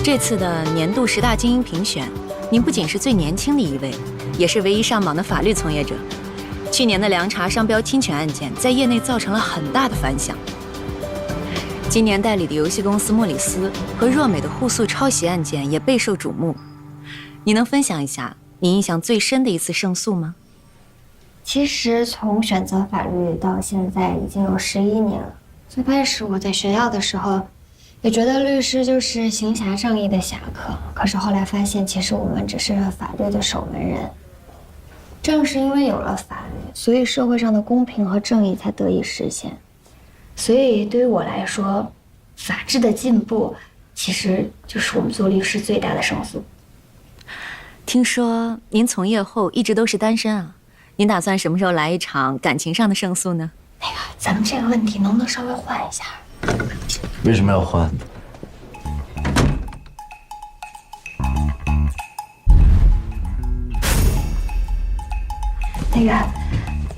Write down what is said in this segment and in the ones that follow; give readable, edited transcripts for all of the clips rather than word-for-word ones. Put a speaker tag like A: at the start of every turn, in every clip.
A: 这次的年度10大精英评选，您不仅是最年轻的一位，也是唯一上榜的法律从业者。去年的凉茶商标侵权案件在业内造成了很大的反响。今年代理的游戏公司莫里斯和若美的互诉抄袭案件也备受瞩目。你能分享一下你印象最深的一次胜诉吗？
B: 其实从选择法律到现在已经有11年了。最开始我在学校的时候，也觉得律师就是行侠仗义的侠客，可是后来发现，其实我们只是法律的守门人。正是因为有了法律，所以社会上的公平和正义才得以实现。所以对于我来说，法治的进步其实就是我们做律师最大的胜诉。
A: 听说您从业后一直都是单身啊，您打算什么时候来一场感情上的胜诉呢？
B: 咱们这个问题能不能稍微换一下？
C: 为什么要换？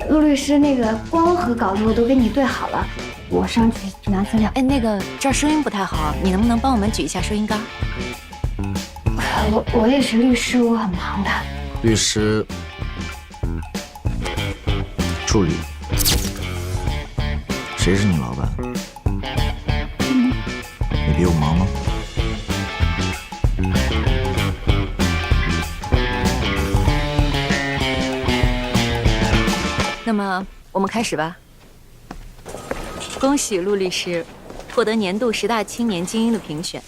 B: 陆律师，光和稿子我都给你对好了，我上去拿资料。
A: 这儿收音不太好，你能不能帮我们举一下收音杆？
B: 我也是律师，我很忙的。
C: 律师助理，谁是你老板？你比我忙吗？
A: 那么我们开始吧。恭喜陆律师获得年度10大青年精英的评选。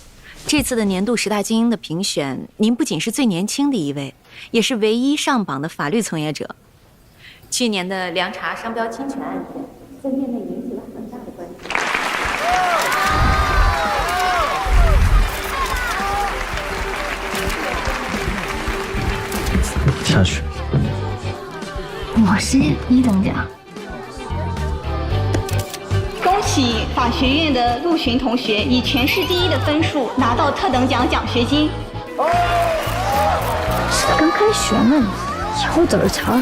A: 这次的年度10大精英的评选，您不仅是最年轻的一位，也是唯一上榜的法律从业者。去年的凉茶商标侵权案件在业内引起了很大的关
C: 注。下去。
B: 我是1等奖。
D: 恭喜法学院的陆巡同学以全市第1的分数拿到特等奖奖学金。
B: 是刚开学呢，以后走着瞧。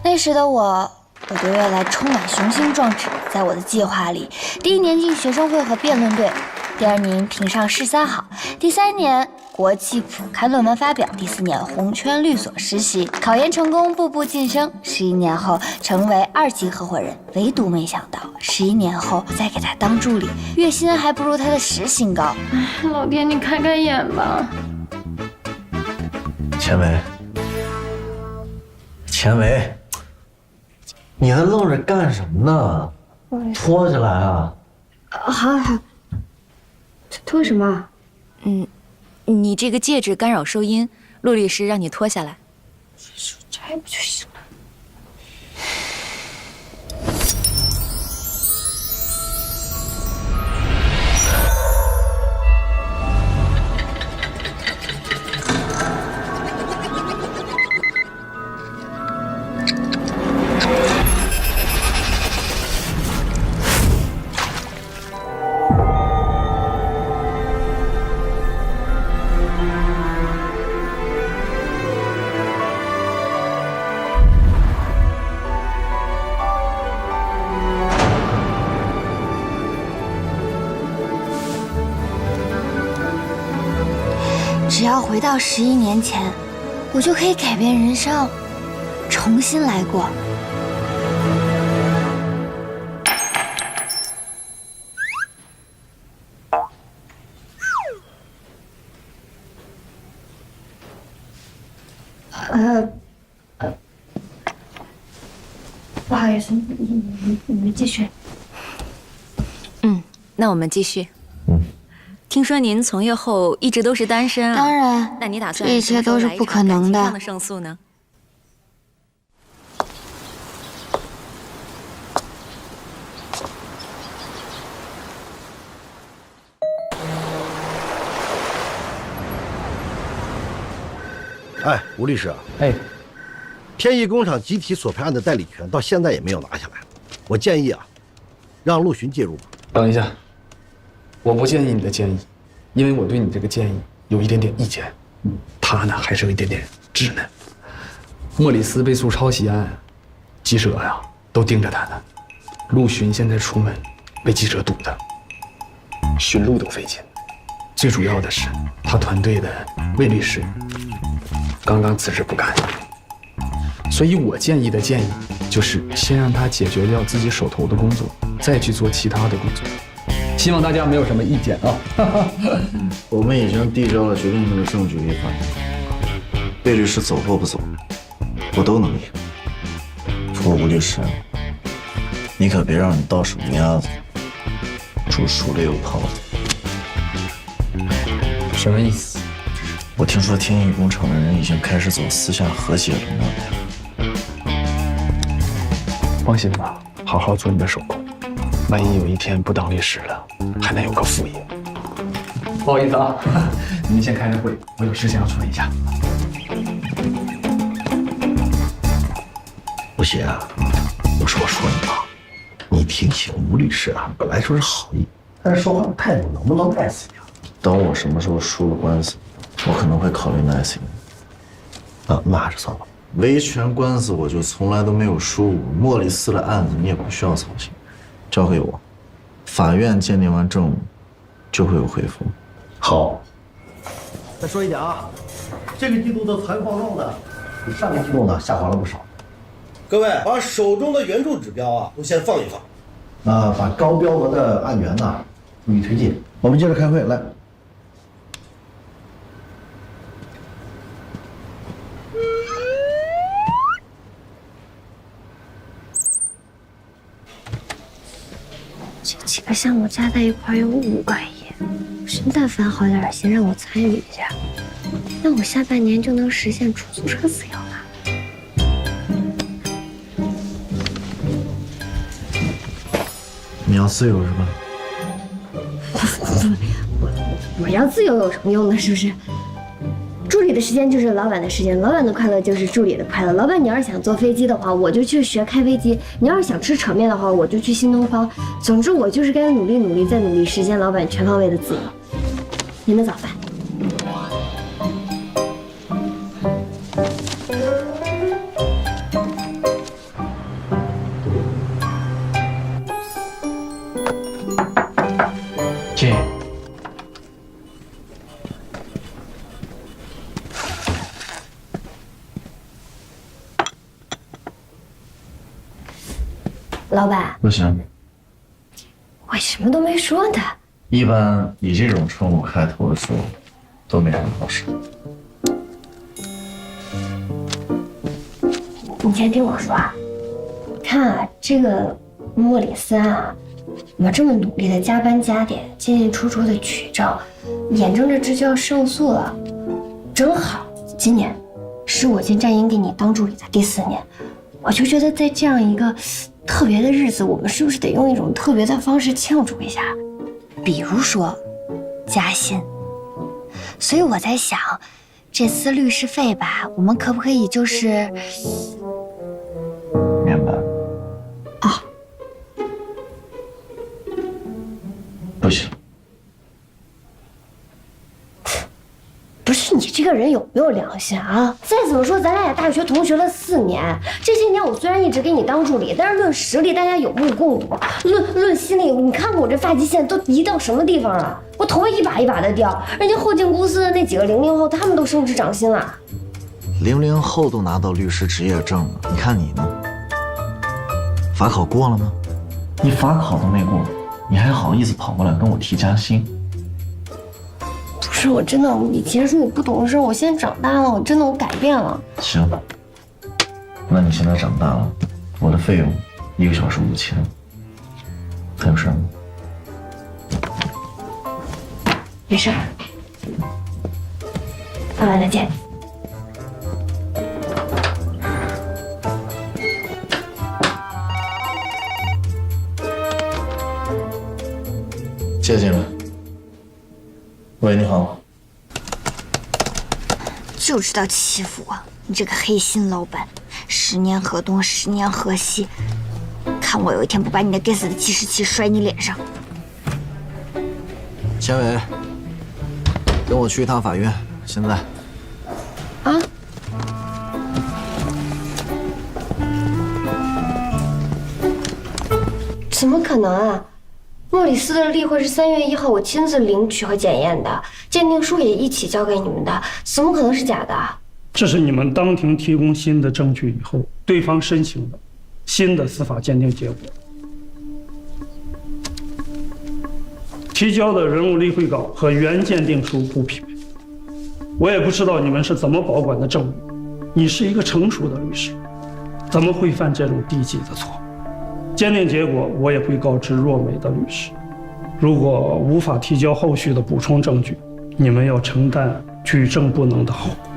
B: 那时的我对未来充满雄心壮志。在我的计划里，第1年进学生会和辩论队，第2年评上市3好，第3年国际普刊论文发表，第4年红圈律所实习，考研成功，步步晋升。11年后成为2级合伙人，唯独没想到11年后再给他当助理，月薪还不如他的时薪高。老爹，你开开眼吧。
C: 钱维，你还愣着干什么呢？脱下来啊！
B: 好，脱什么？
A: 你这个戒指干扰收音，陆律师让你脱下来。
B: 摘不就行了？只要回到11年前，我就可以改变人生，重新来过。不好意思，你们继续。
A: 那我们继续。听说您从业后一直都是单身啊？
B: 当然，
A: 那你打算
B: 这一切都是不可能的。
A: 感情上的胜诉呢？
E: 哎，吴律师啊，
C: 哎，
E: 天翼工厂集体索赔案的代理权到现在也没有拿下来，我建议啊，让陆巡介入吧。
F: 等一下，我不建议你的建议，因为我对你这个建议有一点点意见。他呢还是有一点点稚嫩。莫里斯被诉抄袭案，记者呀都盯着他呢。陆巡现在出门被记者堵的，寻路都费劲。最主要的是，他团队的魏律师刚刚辞职不干。所以我建议的建议就是先让他解决掉自己手头的工作，再去做其他的工作。希望大家没有什么意见啊。
C: 我们已经递交了决定性的证据给法院，魏律师走或不走，我都能赢。不过吴律师，你可别让你到手的鸭子煮熟了又泡的。
F: 什么意思？
C: 我听说天翼工厂的人已经开始走私下和解的那条。
F: 放心吧，好好做你的手工，万一有一天不当律师了，还能有个副业。不好意思啊，你们先开着会，我有事情要处理一下。
E: 不行啊，我说你吧，你提醒吴律师啊，本来说是好意，但是说话的态度能不能 nice 点？
C: 等我什么时候输了官司，我可能会考虑 nice 一点。
E: 啊，那还是算了。
C: 维权官司我就从来都没有输过，莫里斯的案子你也不需要操心，交给我，法院鉴定完证物就会有回复。
E: 好。再说一点啊，这个季度的财报状呢，比上个季度呢下滑了不少。各位把手中的援助指标啊都先放一放，把高标额的案源呢注意推进。我们接着开会来。
B: 这几个项目加在一块有5个亿，现在反好点，先让我参与一下，那我下半年就能实现出租车自由了。
C: 你要自由是吧？
B: 我要自由有什么用呢？是不是？助理的时间就是老板的时间，老板的快乐就是助理的快乐。老板，你要是想坐飞机的话，我就去学开飞机；你要是想吃扯面的话，我就去新东方。总之，我就是该努力再努力，实现老板全方位的自由。您的早饭。
F: 进。
B: 老板，
C: 不行，
B: 我什么都没说呢。
C: 一般以这种称呼开头的时候，都没什么好说。
B: 你先听我说啊，看啊，这个莫里斯啊，我这么努力的加班加点，进出的取证，眼睁着这就要胜诉了，正好今年是我进战营给你当助理的第4年，我就觉得在这样一个特别的日子，我们是不是得用一种特别的方式庆祝一下？比如说加薪。所以我在想，这次律师费吧，我们可不可以就是
C: 明白？
B: 啊，
C: 不行。
B: 不是你这个人有没有良心啊？再怎么说，咱俩也大学同学了4年，这些年我虽然一直给你当助理，但是论实力，大家有目共睹。论心力，你看过我这发际线都移到什么地方了？我头发一把一把的掉，人家后进公司的那几个00后，他们都升职涨薪了。
C: 00后都拿到律师执业证了，你看你呢？法考过了吗？你法考都没过，你还好意思跑过来跟我提加薪？
B: 不是，我真的，以前说我不懂事，我现在长大了，我真的我改变了。
C: 行，那你现在长大了，我的费用1个小时5000，还有事吗？
B: 没事，慢慢的见。
C: 接进来。喂，你好。
B: 就知道欺负我！你这个黑心老板，10年河东10年河西，看我有一天不把你那该死的计时器摔你脸上！
C: 钱伟，跟我去一趟法院，现在。
B: 啊？怎么可能啊！莫里斯的例会是3月1号我亲自领取和检验的，鉴定书也一起交给你们的，怎么可能是假的？
G: 这是你们当庭提供新的证据以后，对方申请的新的司法鉴定结果。提交的人物例会稿和原鉴定书不匹配，我也不知道你们是怎么保管的证物。你是一个成熟的律师，怎么会犯这种低级的错？鉴定结果我也会告知若美的律师。如果无法提交后续的补充证据，你们要承担举证不能的后果。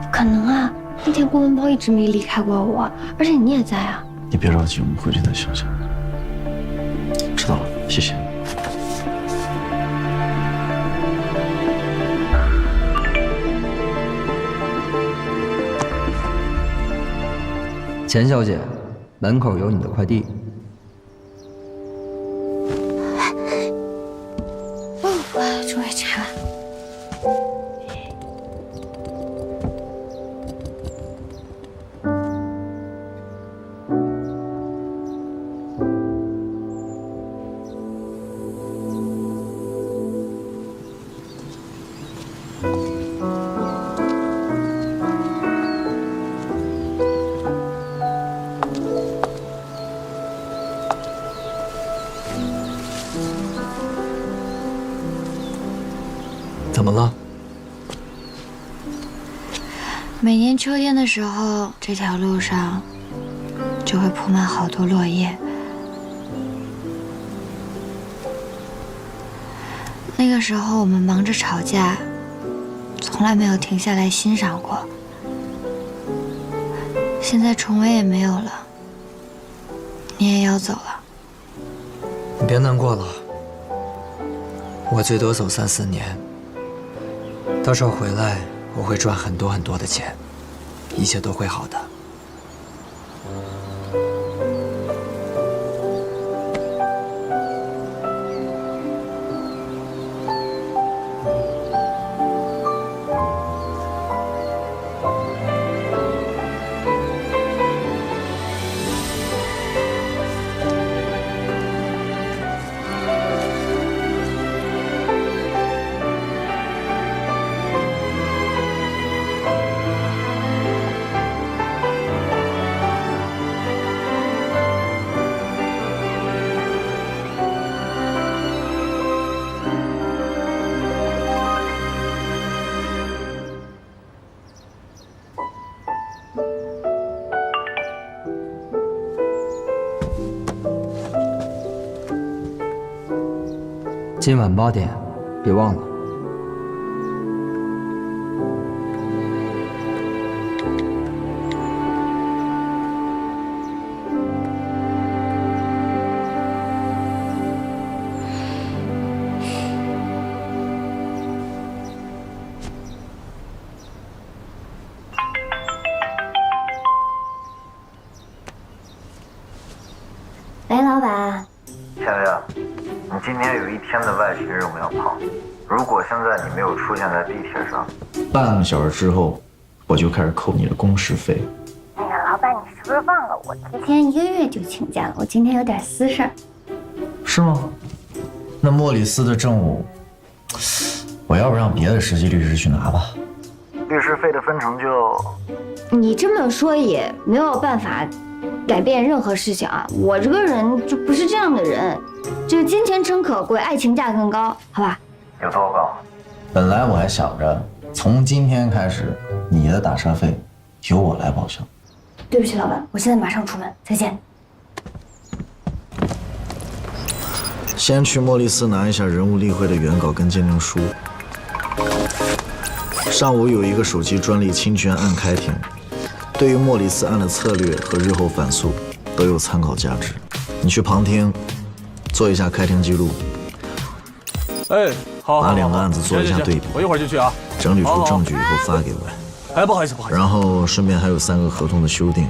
B: 不可能啊！那天公文包一直没离开过我，而且你也在啊。
C: 你别着急，我们回去再想想。知道了，谢谢。
H: 钱小姐，门口有你的快递。
B: 终于查了。
H: 怎么了？
B: 每年秋天的时候，这条路上就会铺满好多落叶。那个时候我们忙着吵架，从来没有停下来欣赏过。现在重围也没有了，你也要走了。
H: 你别难过了，我最多走3、4年。到时候回来，我会赚很多很多的钱，一切都会好的。今晚8点，别忘了。
B: 喂，老板。
C: 千丽，你今天有1天的外勤任务要跑，如果现在你没有出现在地铁上，半个小时之后，我就开始扣你的工时费。
B: 哎呀，老板，你是不是忘了我提前1个月就请假了？我今天有点私事儿。
C: 是吗？那莫里斯的证物，我要不让别的实习律师去拿吧？律师费的分成就……
B: 你这么说也没有办法改变任何事情啊！我这个人就不是这样的人，这个金钱诚可贵，爱情价更高，好吧？
C: 有多高？本来我还想着从今天开始，你的打车费由我来报销。
B: 对不起，老板，我现在马上出门，再见。
C: 先去莫里斯拿一下人物例会的原稿跟鉴定书。上午有一个手机专利侵权案开庭，对于莫里斯案的策略和日后反诉都有参考价值。你去旁听做一下开庭记录，
I: 哎，好，
C: 把2个案子做一下对比。
I: 我一会儿就去啊。
C: 整理出证据以后发给我。
I: 哎，不好意思，不好意思。
C: 然后顺便还有3个合同的修订，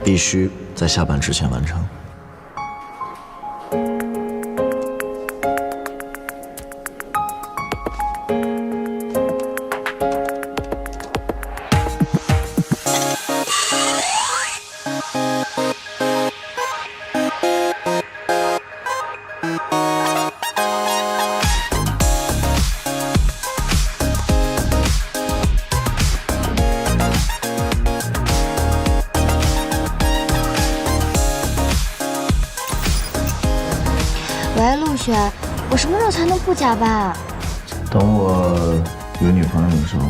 C: 必须在下班之前完成。
B: 喂，陆雪，我什么时候才能不加班啊？
C: 等我有女朋友的时候。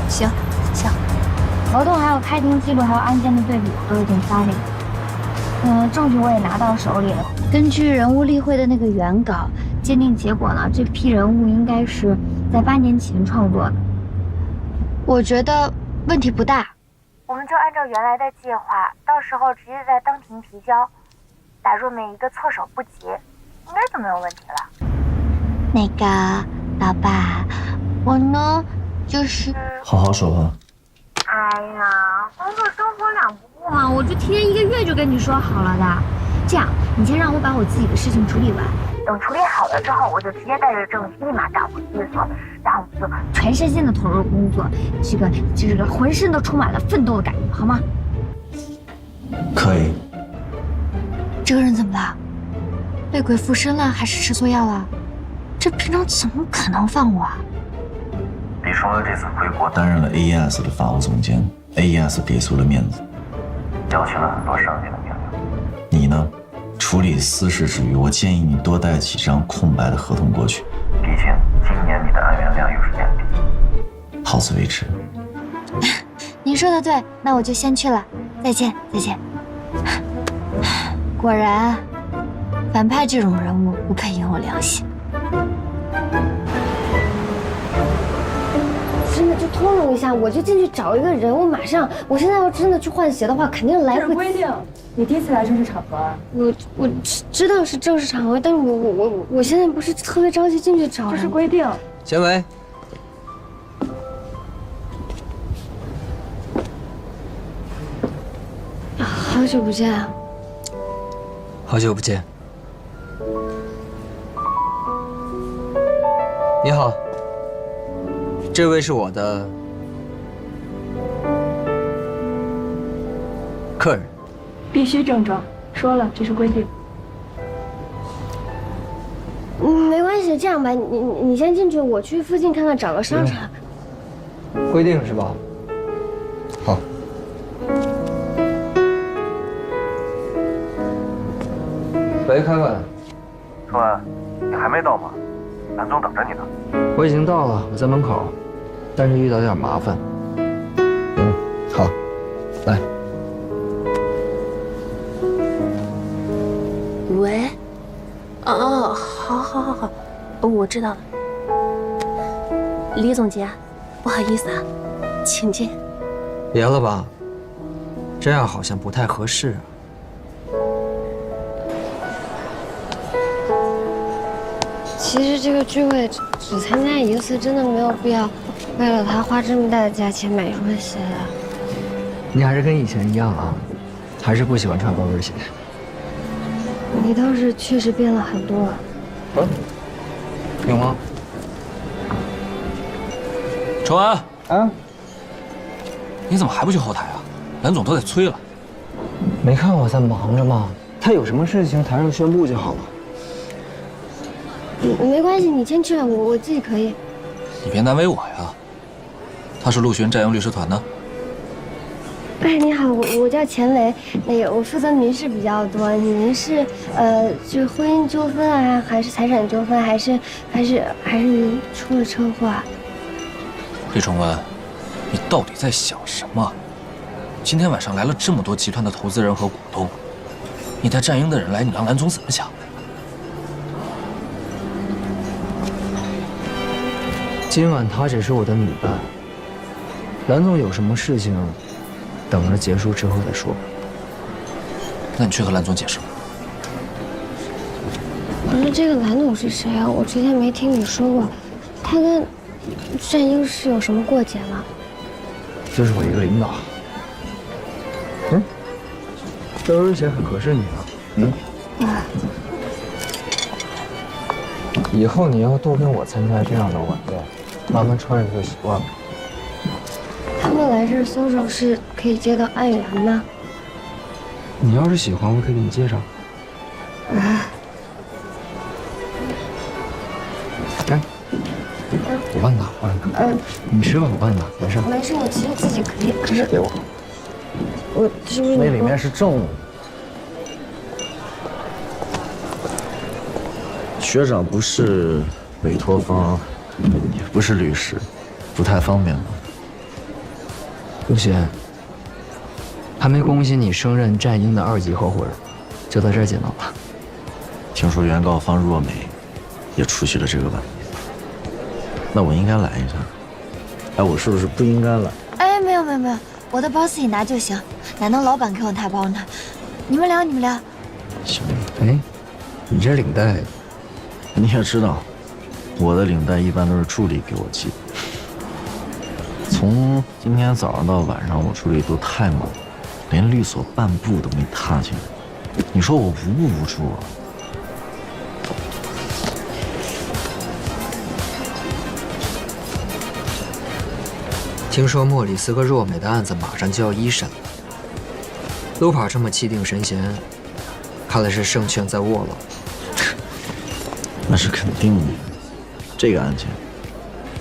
B: 行，合同还有开庭记录，还有案件的对比，我都已经发给你。证据我也拿到手里了。根据人物例会的那个原稿，鉴定结果呢，这批人物应该是在8年前创作的。我觉得问题不大。我们就按照原来的计划，到时候直接在当庭提交。打入每一个措手不及，应该就没有问题了。那个老爸，我呢就是
C: 好好说话。
B: 哎呀，工作生活两不误嘛，我就提前1个月就跟你说好了的。这样，你先让我把我自己的事情处理完，等处理好了之后，我就直接带着证据立马赶回律所，然后我们就全身心的投入工作，这个浑身都充满了奋斗的感觉，好吗？
C: 可以。
B: 这个人怎么了？被鬼附身了，还是吃错药了？这平常怎么可能放我啊？
C: 李崇文这次回国担任了 AES 的法务总监 ，AES 给足了面子，邀请了很多上级的面领。你呢，处理私事之余，我建议你多带几张空白的合同过去，毕竟今年你的案源量又是年底。好自为之。
B: 您说的对，那我就先去了，再见。果然，反派这种人物不配拥有良心。真的就通融一下，我就进去找一个人，我马上。我现在要真的去换鞋的话，肯定来不及。
J: 规定，你第一次来正式场合啊？
B: 我知道是正式场合，但是我现在不是特别着急进去找人。
J: 这是规定。
H: 钱维，
B: 好久不见啊！
H: 好久不见。你好，这位是我的客人。
J: 必须郑重，说了这是规定。
B: 没关系，这样吧，你先进去，我去附近看看，找个商场。
H: 规定是吧？好。喂，开开。
I: 春文，你还没到吗？蓝总等着你呢。
H: 我已经到了，我在门口，但是遇到点麻烦。好，来。
A: 喂，好，我知道了。李总监，不好意思啊，请进。
H: 别了吧，这样好像不太合适啊。
B: 其实这个聚会只参加一次，真的没有必要为了他花这么大的价钱买一双鞋的。
H: 你还是跟以前一样啊，还是不喜欢穿高跟鞋。
B: 你倒是确实变了很多。
H: 有吗？
I: 崇文
H: 啊，
I: 你怎么还不去后台啊？蓝总都在催了。
H: 没看我在忙着吗？他有什么事情台上宣布就好了。
B: 没关系，你先去，我自己可以。
I: 你别难为我呀。他是陆巡占用律师团的。
B: 哎，你好，我叫钱维，那个我负责民事比较多。您是就是婚姻纠纷啊，还是财产纠纷，还是您出了车祸啊？
I: 李崇文，你到底在想什么？今天晚上来了这么多集团的投资人和股东，你带战鹰的人来，你让蓝总怎么想？
H: 今晚她只是我的女伴，蓝总有什么事情，等着结束之后再说。
I: 那你去和蓝总解释吧。
B: 可是这个蓝总是谁啊？我之前没听你说过，他跟战英是有什么过节吗？
F: 这是我一个领导。这身鞋很合适你啊。以后你要多跟我参加这样的晚宴，慢慢穿着就习惯了。
B: 他们来这儿搜手是可以接到案源吗？
F: 你要是喜欢，我可以给你介绍。来，我帮你拿，你吃吧，我帮你拿，没事。
B: 没事，我其实自己可以。
F: 这是给我。
B: 我是不是
C: 那里面是证物。学长不是委托方，也不是律师，不太方便吧？
H: 陆贤，还没恭喜你升任战英的2级合伙人，就在这儿见到吧。
C: 听说原告方若美也出席了这个晚宴，那我应该来一下。哎，我是不是不应该来？
K: 哎，没有，我的包自己拿就行，哪能老板给我拿包呢？你们聊。
C: 行。
H: 哎，你这领带，
C: 你也知道，我的领带一般都是助理给我系的。从今天早上到晚上，我助理都太忙，连律所半步都没踏进来。你说我无不无助啊？
H: 听说莫里斯和若美的案子马上就要1审了，陆跑这么气定神闲，看来是胜券在握了。
C: 那是肯定的。这个案件，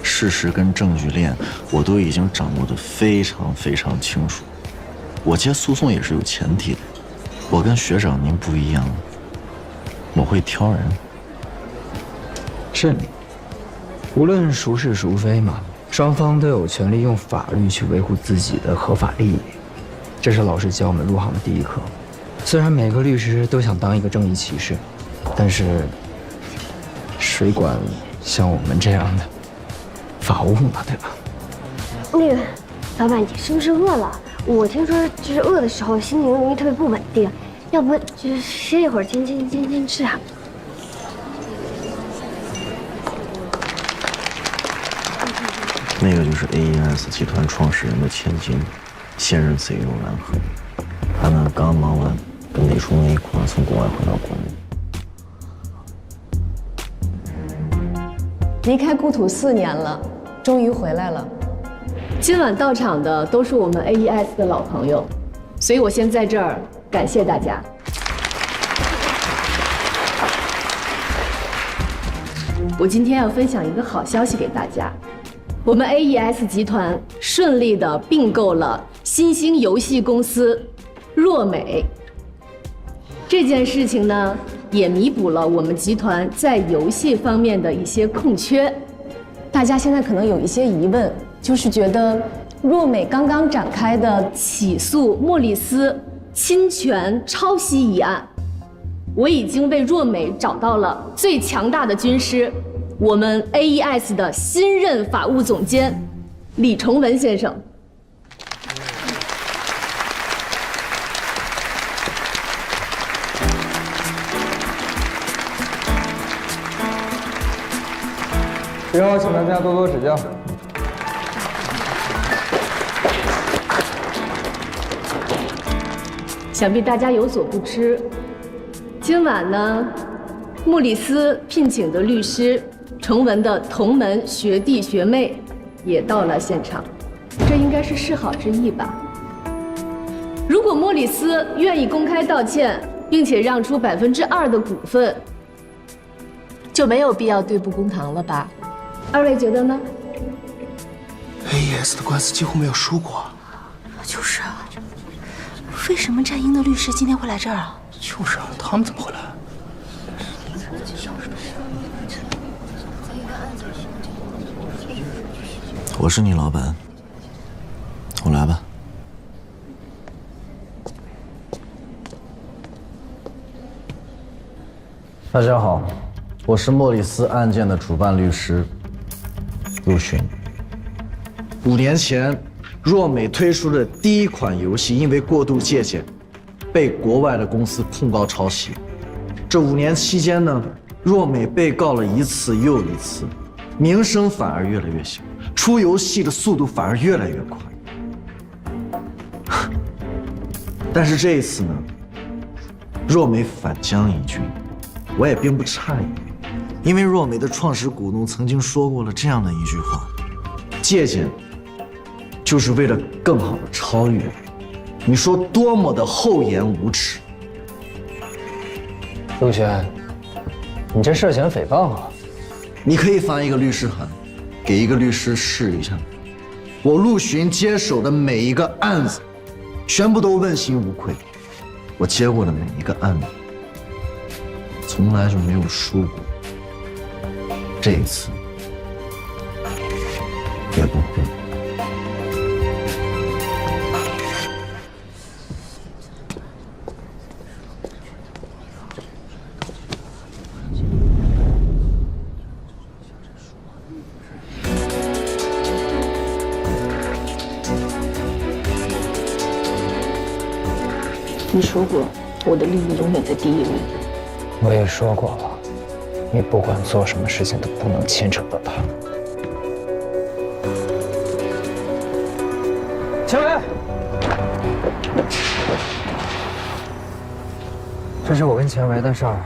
C: 事实跟证据链我都已经掌握得非常清楚。我接诉讼也是有前提的，我跟学长您不一样，我会挑人。
H: 是，无论孰是孰非嘛，双方都有权利用法律去维护自己的合法利益，这是老师教我们入行的第一课。虽然每个律师都想当一个正义骑士，但是谁管像我们这样的法务呢，对吧？
B: 那个老板，你是不是饿了？我听说就是饿的时候心情容易特别不稳定，要不就是歇一会儿，先吃啊。
C: 那个就是 AES 集团创始人的千金，现任 CEO 蓝河。他们刚忙完，跟李崇文一块从国外回到国内。
L: 离开故土4年了，终于回来了。今晚到场的都是我们 AES 的老朋友，所以我先在这儿感谢大家。我今天要分享一个好消息给大家，我们 AES 集团顺利地并购了新兴游戏公司若美。这件事情呢，也弥补了我们集团在游戏方面的一些空缺。大家现在可能有一些疑问，就是觉得若美刚刚展开的起诉莫里斯侵权抄袭一案，我已经为若美找到了最强大的军师，我们 AES 的新任法务总监李崇文先生。
F: 以后请大家多多指教。
L: 想必大家有所不知，今晚呢，莫里斯聘请的律师崇文的同门学弟学妹也到了现场，这应该是示好之意吧。如果莫里斯愿意公开道歉，并且让出2%的股份，就没有必要对簿公堂了吧？二位觉得呢
M: ？AES 的官司几乎没有输过。
K: 就是啊，为什么战英的律师今天会来这儿啊？
M: 就是啊，他们怎么会来？
C: 我是你老板，我来吧。大家好，我是莫里斯案件的主办律师陆巡。5年前，若美推出的第一款游戏因为过度借鉴，被国外的公司控告抄袭。这5年期间呢，若美被告了一次又一次，名声反而越来越小。出游戏的速度反而越来越快。但是这一次呢，若美反将一军，我也并不诧异，因为若美的创始股东曾经说过了这样的一句话：借鉴就是为了更好的超越。你说多么的厚颜无耻！
H: 陆轩，你这涉嫌诽谤啊！
C: 你可以发一个律师函，给一个律师试一下。我陆巡接手的每一个案子，全部都问心无愧。我接过的每一个案子，从来就没有输过。这一次也不会。
J: 你说过，我的利益永远在第一位。
H: 我也说过了，你不管做什么事情都不能牵扯到他。钱伟，这是我跟钱维的事儿，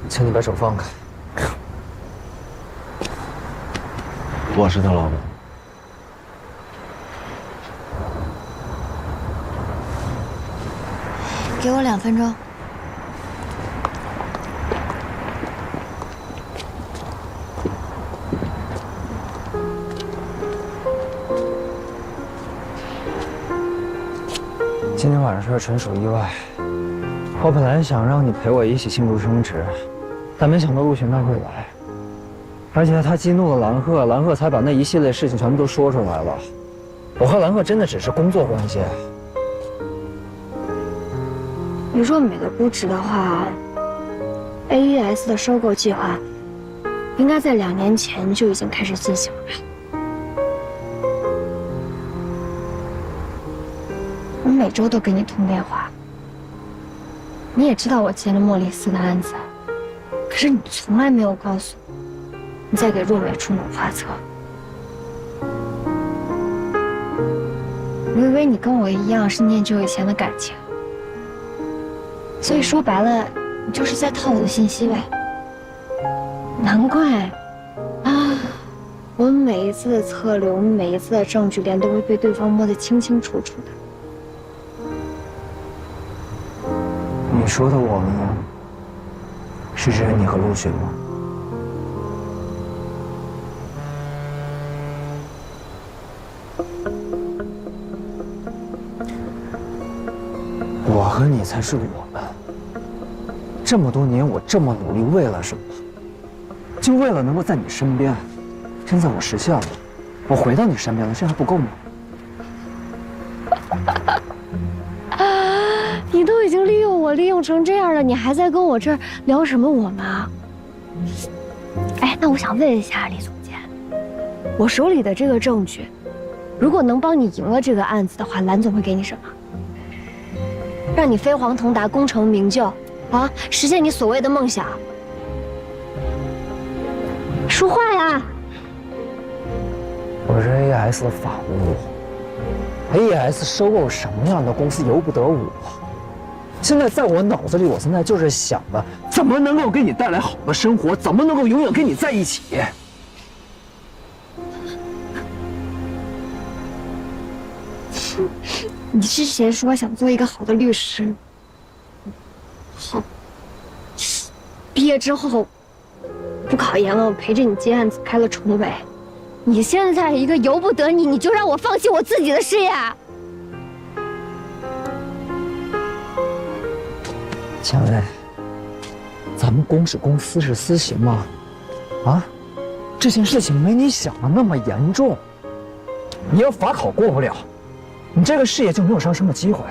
H: 请你把手放开。
C: 我是他老板。
K: 给我2分钟。
H: 今天晚上事纯属意外，我本来想让你陪我一起庆祝升职，但没想到陆巡他会来，而且他激怒了蓝鹤，蓝鹤才把那一系列事情全部都说出来了。我和蓝鹤真的只是工作关系。
B: 以若美的估值的话 ，AES 的收购计划应该在2年前就已经开始进行了。我每周都给你通电话，你也知道我接了莫里斯的案子，可是你从来没有告诉我你在给若美出谋划策。我以为你跟我一样是念旧以前的感情。所以说白了，你就是在套我的信息呗。难怪啊，我们每一次的策略，我们每一次的证据链都会被对方摸得清清楚楚的。
H: 你说的我们，是指你和陆巡吗？我和你才是我们。这么多年，我这么努力，为了什么？就为了能够在你身边。现在我实现了，我回到你身边了，这还不够吗？
B: 你都已经利用我利用成这样了，你还在跟我这儿聊什么我们啊？哎，那我想问一下李总监，我手里的这个证据，如果能帮你赢了这个案子的话，蓝总会给你什么？让你飞黄腾达，功成名就，啊，实现你所谓的梦想。说话呀！
H: 我是 AES 的法务 ，AES 收购什么样的公司由不得我。现在在我脑子里，我现在就是想的，怎么能够给你带来好的生活，怎么能够永远跟你在一起。
B: 你之前说想做一个好的律师，好，毕业之后不考研了，我陪着你接案子，开了重委。你现在一个由不得你，你就让我放弃我自己的事业？
H: 钱薇，咱们公是公，私是私，行吗？啊，这件事情没你想的那么严重。你要法考过不了，你这个事业就没有上升的机会。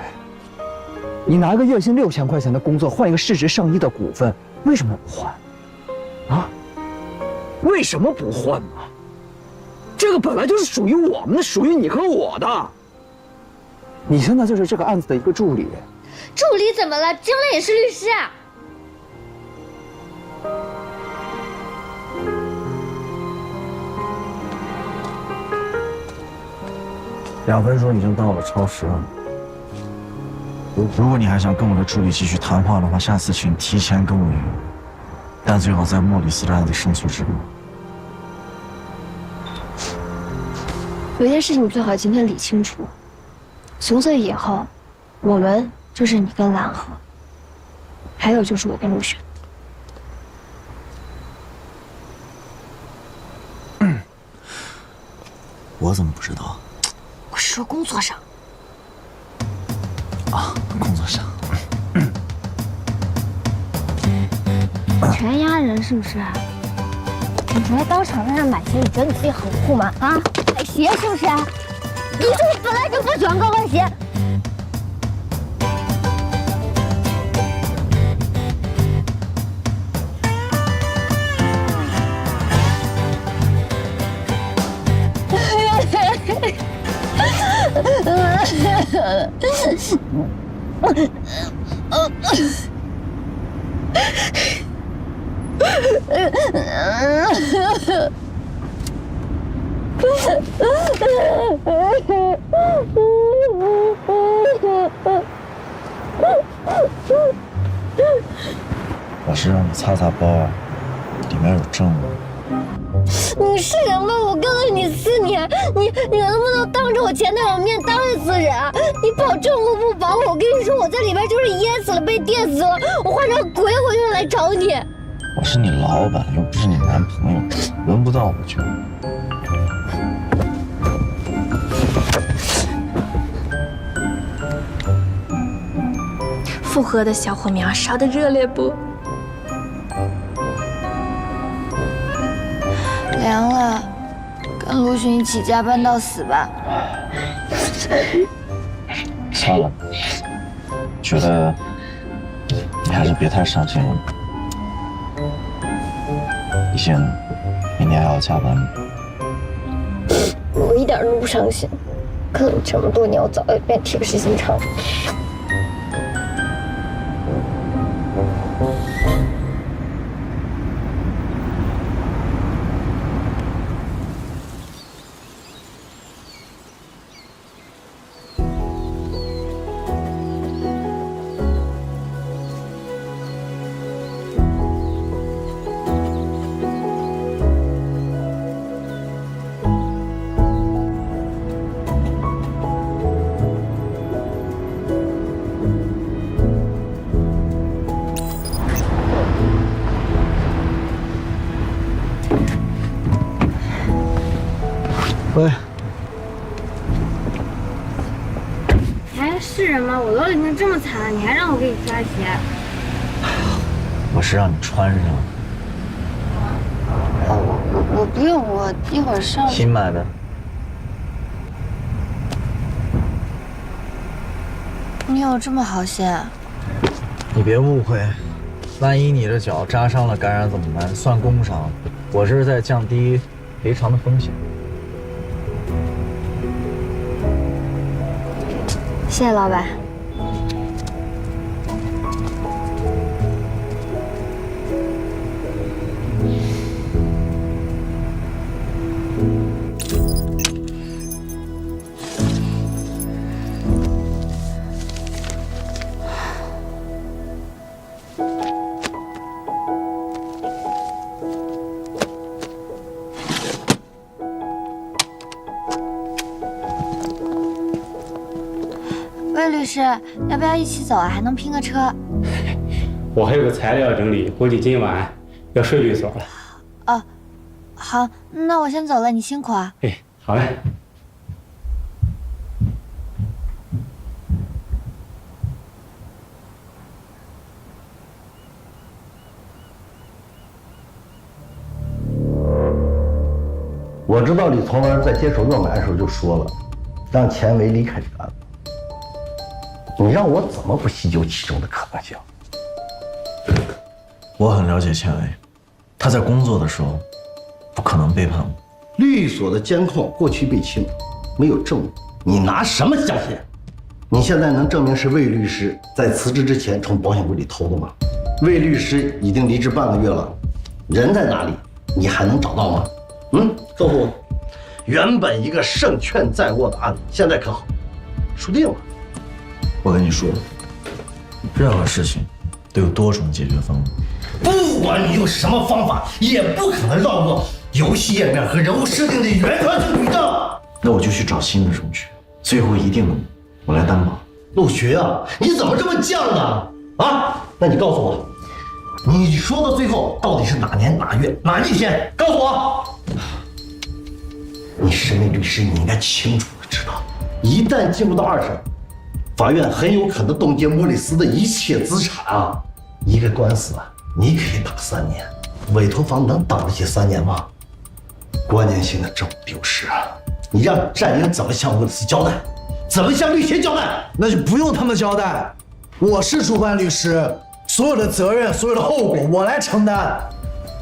H: 你拿个月薪6000块钱的工作，换一个市值上亿的股份，为什么不换？啊？为什么不换呢？这个本来就是属于我们的，属于你和我的。你现在就是这个案子的一个助理。
K: 助理怎么了？将来也是律师啊！
C: 2分钟已经到了，超时了。如果你还想跟我的助理继续谈话的话，下次请提前跟我约，但最好在莫里斯站的胜诉之路。
B: 有件事情最好今天理清楚，从此以后，我们就是你跟蓝河，还有就是我跟陆璇。
C: 我怎么不知道？
B: 我是说工作上。
C: 啊，工作上。
B: 全压人是不是？你觉得当场在那买鞋，你觉得你自己很酷吗？啊，买鞋是不是？你是不是本来就不喜欢高跟鞋？
C: 我是让你擦擦包，里面有证物。
B: 你是人吗？我跟了你4年，你能不能当着我前男友面当一次人啊？你保证我不保我？我跟你说，我在里边就是淹死了，被电死了，我换成鬼我就来找你。
C: 我是你老板，又不是你男朋友，轮不到我就。
K: 复合的小火苗烧得热烈不？凉了，跟陆巡一起加班到死吧。
C: 算了，觉得你还是别太伤心了。毕竟明天还要加班。
B: 我一点都不伤心，跟了你这么多年，我早就变铁石心肠。
C: 喂，
B: 你还是人吗？我都已经这么惨了，你还让我给你加鞋？
C: 我是让你穿上。
K: 我不用，我一会儿上。
C: 新买的。
K: 你有这么好心啊？
C: 你别误会，万一你的脚扎伤了感染怎么办？算工伤，我这是在降低赔偿的风险。
B: 谢谢老板。
K: 魏律师，要不要一起走啊？还能拼个车。
N: 我还有个材料整理，估计今晚要睡律所了。
K: 哦，好，那我先走了，你辛苦啊。
N: 哎，好嘞。
E: 我知道李从文在接手若买的时候就说了，让钱维离开这个案子。你让我怎么不细究其中的可能性？
C: 我很了解钱维，他在工作的时候不可能背叛我。
E: 律所的监控过去被清，没有证物，你拿什么相信？你现在能证明是魏律师在辞职之前从保险柜里偷的吗？魏律师已经离职半个月了，人在哪里？你还能找到吗？告诉我。原本一个胜券在握的案子，现在可好，输定了。
C: 我跟你说，任何事情都有多种解决方案。
E: 不管你用什么方法，也不可能绕过游戏页面和人物设定的原创证据的。
C: 那我就去找新的证据，最后一定我来担保。
E: 陆巡啊，你怎么这么犟呢？啊，那你告诉我，你说到最后到底是哪年哪月哪一天？告诉我。你身为律师，你应该清楚的知道，一旦进入到二审，法院很有可能冻结莫里斯的一切资产啊！一个官司啊，你可以打3年，委托方能挡得起3年吗？关键性的证物丢失啊，你让战英怎么向莫里斯交代？怎么向律协交代？
O: 那就不用他们交代，我是主办律师，所有的责任、所有的后果我来承担。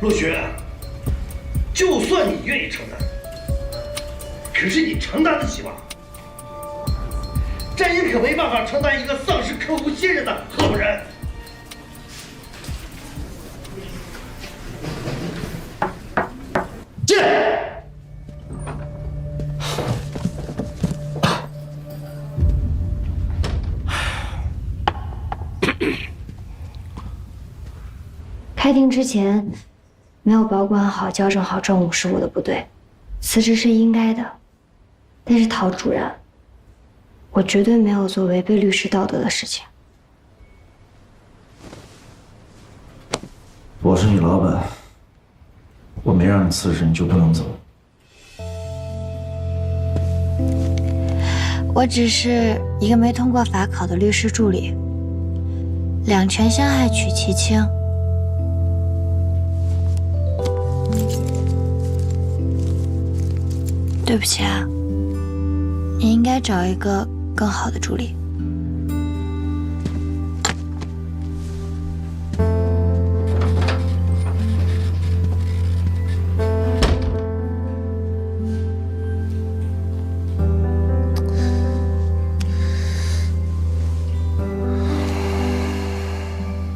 E: 陆巡，就算你愿意承担，可是你承担得起吗？战英可没办法承担一个丧失客户信任的合伙人。进来。
B: 开庭之前没有保管好、校正好政务是我的不对，辞职是应该的。但是陶主任，我绝对没有做违背律师道德的事情。
C: 我是你老板，我没让你辞职，你就不能走。
K: 我只是一个没通过法考的律师助理，两权相害取其轻。对不起啊，你应该找一个更好的助理。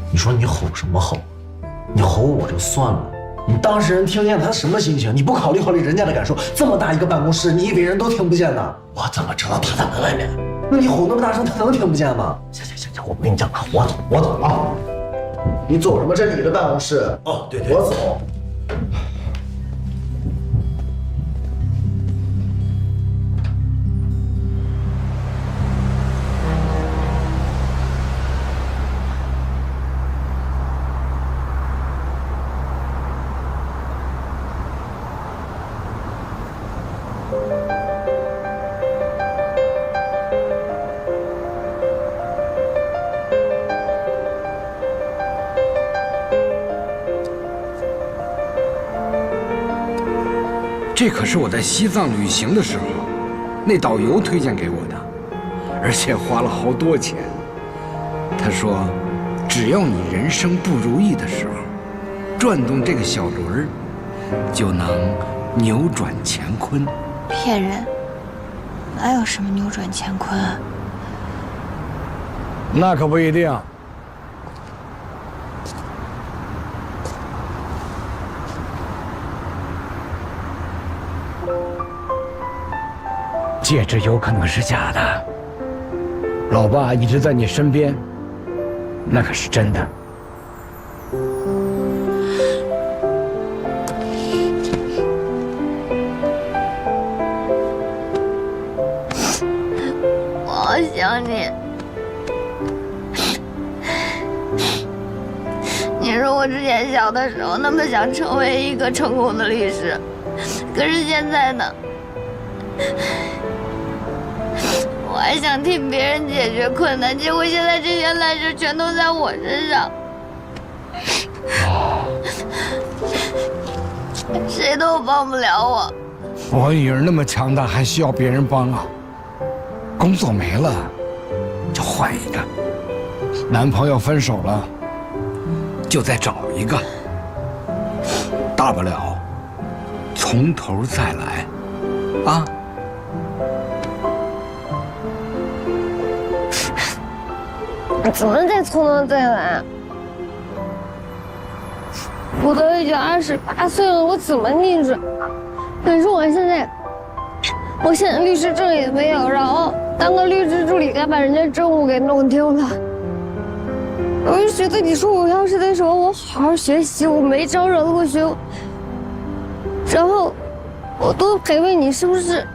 C: 你说你吼什么吼？你吼我就算了，你当事人听见他什么心情？你不考虑人家的感受？这么大一个办公室，你以为人都听不见呢？
E: 我怎么知道他在门外面？
C: 那你吼那么大声，他能听不见吗？
E: 行，我不跟你讲了，我走了。
C: 你走什么？这是你的办公室。
E: 哦，对，
C: 我走。
P: 这可是我在西藏旅行的时候，那导游推荐给我的，而且花了好多钱。他说，只要你人生不如意的时候，转动这个小轮儿，就能扭转乾坤。
K: 骗人，哪有什么扭转乾坤啊？
P: 那可不一定。戒指有可能是假的，老爸一直在你身边，那可是真的。
K: 我好想你。你说我之前小的时候那么想成为一个成功的律师，可是现在呢？我还想替别人解决困难，结果现在这些烂事全都在我身上，谁都帮不了我。
P: 我女儿那么强大，还需要别人帮啊？工作没了，就换一个；男朋友分手了，就再找一个。大不了从头再来，啊？
B: 怎么再从头再来？我都已经28岁了，我怎么逆转？可是我现在我现在律师证也没有，然后当个律师助理还把人家证物给弄丢了。我就觉得你说我要是那时候我好好学习，我没招惹陆巡，然后我多陪陪你，是不是